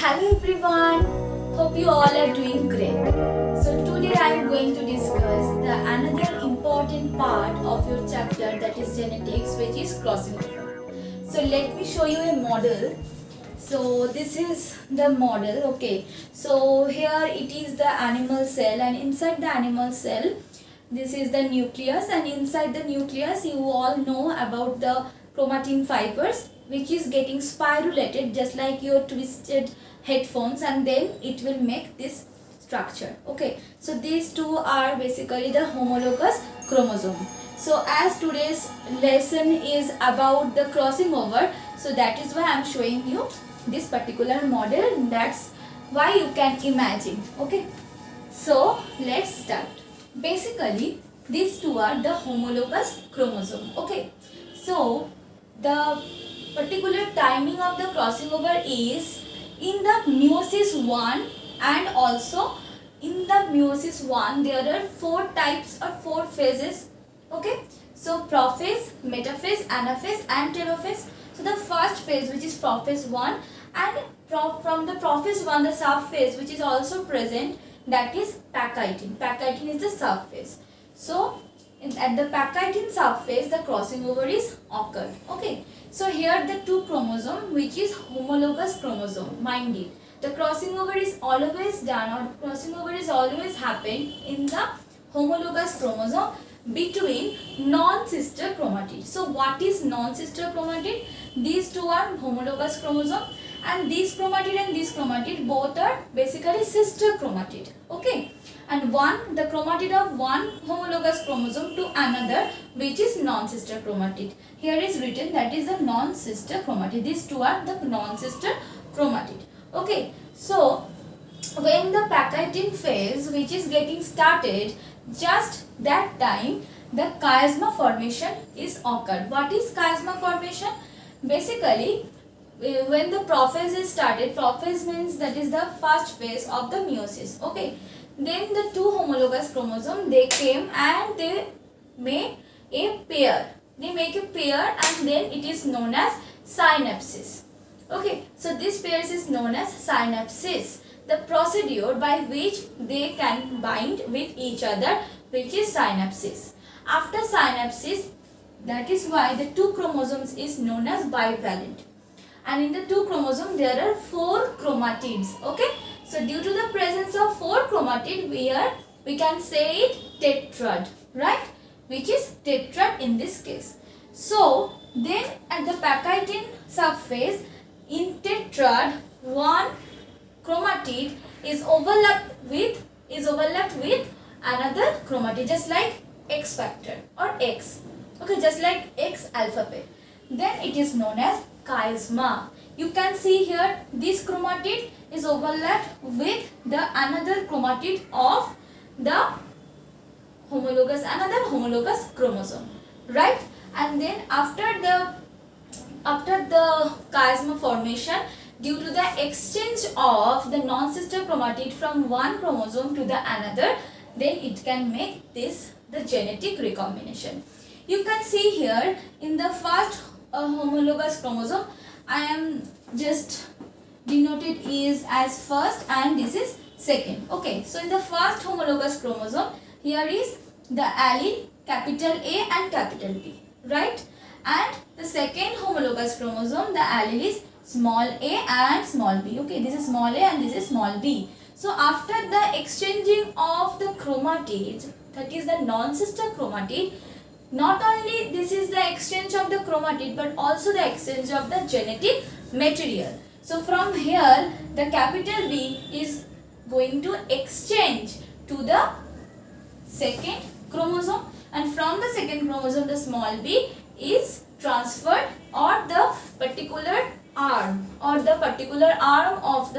Hello everyone, hope you all are doing great. So today I am going to discuss the another important part of your chapter, that is genetics, which is crossing over. So let me show you a model. So this is the model, okay. So here it is the animal cell, and inside the animal cell this is the nucleus, and inside the nucleus you all know about the chromatin fibers, which is getting spirulated just like your twisted headphones, and then it will make this structure. Okay, so these two are basically the homologous chromosome. So as today's lesson is about the crossing over, so that is why I am showing you this particular model. That's why you can imagine. Okay, so let's start. Basically these two are the homologous chromosome. Okay, so the particular timing of the crossing over is in the meiosis 1, and also in the meiosis 1 there are 4 types or 4 phases. Okay, so prophase, metaphase, anaphase and telophase. So the first phase, which is prophase 1, and from the prophase 1 the subphase which is also present, that is Pachytene. Pachytene is the subphase. So at the Pachytene subphase the crossing over is occurred. Okay, so here the two chromosome, which is homologous chromosome, mind it, the crossing over is always done, or crossing over is always happened in the homologous chromosome between non-sister chromatid. So what is non-sister chromatid? These two are homologous chromosome, and this chromatid both are basically sister chromatid. Okay, and the chromatid of one homologous chromosome to another, which is non-sister chromatid. Here is written that is the non-sister chromatid. These two are the non-sister chromatid. Okay, so when the Pachytene phase which is getting started, just that time the chiasma formation is occurred. What is chiasma formation? Basically when the prophase is started, prophase means that is the first phase of the meiosis. Okay, then the two homologous chromosomes, they came and they make a pair. They make a pair, and then it is known as synapsis. Okay, so this pair is known as synapsis. The procedure by which they can bind with each other, which is synapsis. After synapsis, that is why the two chromosomes is known as bivalent. And in the two chromosomes there are 4 chromatids. Okay, so due to the presence of 4 chromatid, we can say it tetrad, right, which is tetrad in this case. So then at the Pachytene subphase, in tetrad, one chromatid is overlapped with another chromatid, just like X factor or X. Okay, just like X alphabet. Then it is known as chiasma. You can see here this chromatid is overlapped with the another chromatid of the another homologous chromosome, right? And then after the chiasma formation, due to the exchange of the non-sister chromatid from one chromosome to the another, then it can make this the genetic recombination. You can see here in the first homologous chromosome, I am just denoted is as first and this is second. Okay, so in the first homologous chromosome, here is the allele capital A and capital B, right? And the second homologous chromosome, the allele is small a and small b. Okay, this is small a and this is small b. So after the exchanging of the chromatids, that is the non-sister chromatid, not only this is the exchange of the chromatid, but also the exchange of the genetic material. So from here the capital B is going to exchange to the second chromosome, and from the second chromosome the small b is transferred, or the particular arm of the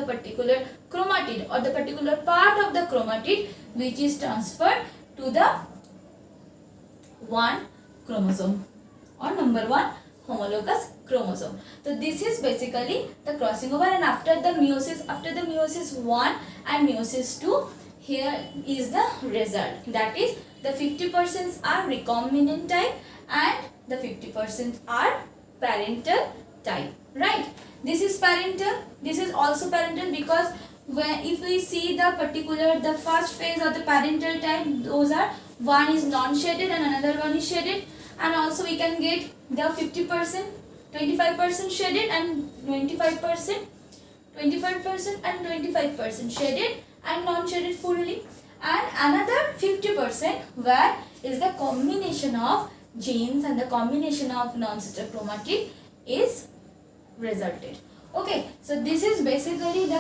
particular chromatid, or the particular part of the chromatid which is transferred to the one chromosome, or number 1 homologous chromosome. So this is basically the crossing over. And after the meiosis 1 and meiosis 2, here is the result, that is the 50% are recombinant type and the 50% are parental type, right? This is parental, this is also parental, because if we see the first phase of the parental type, those are, one is non-shaded and another one is shaded, and also we can get the 50%, 25% shaded and 25%, 25% and 25% shaded and non-shaded fully, and another 50% where is the combination of genes and the combination of non-sister chromatid is resulted. Okay, so this is basically the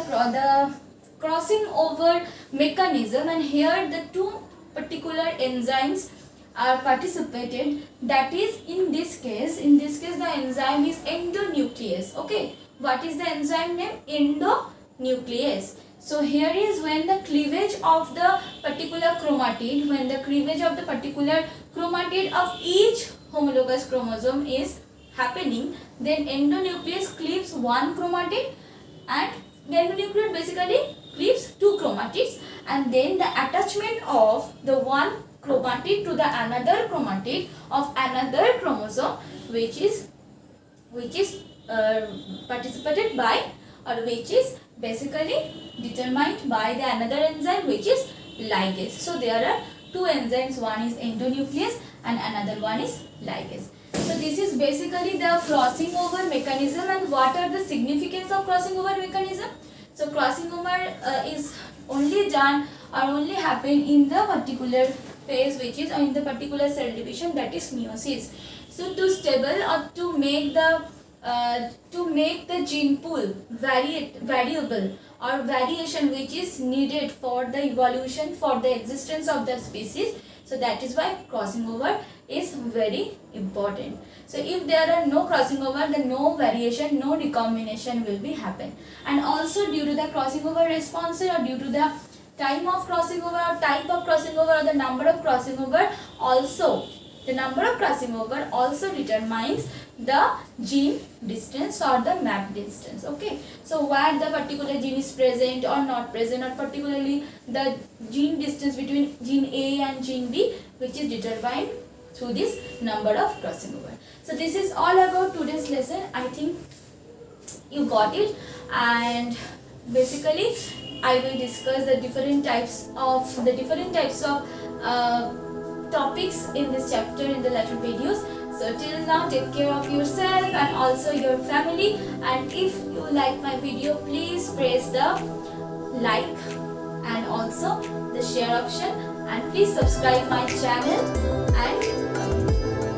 crossing over mechanism, and here the two particular enzymes are participated. That is, in this case the enzyme is endonuclease. Okay, what is the enzyme name? Endonuclease. So here is when the cleavage of the particular chromatid, of each homologous chromosome is happening, then endonuclease cleaves one chromatid, and the endonuclease basically cleaves two chromatids, and then the attachment of the one chromatid to the another chromatid of another chromosome, which is participated by, or which is basically determined by the another enzyme, which is ligase. So there are two enzymes, one is endonuclease and another one is ligase. So this is basically the crossing over mechanism. And what are the significance of crossing over mechanism? So crossing over is only done or only happen in the particular phase, which is in the particular cell division, that is meiosis. So to stable or to make the gene pool variable or variation which is needed for the evolution, for the existence of the species, so that is why crossing over is very important. So if there are no crossing over, then no variation, no recombination will be happen. And also due to the crossing over responses, or due to the time of crossing over, or type of crossing over, or the number of crossing over, also the number of crossing over also determines the gene distance or the map distance. Okay, so where the particular gene is present or not present, or particularly the gene distance between gene A and gene B, which is determined through this number of crossing over. So this is all about today's lesson. I think you got it, and basically I will discuss the different types of topics in this chapter in the later videos. So till now, take care of yourself and also your family, and if you like my video, please press the like and also the share option, and please subscribe my channel and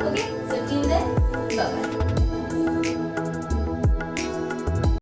okay, so till then, bye bye.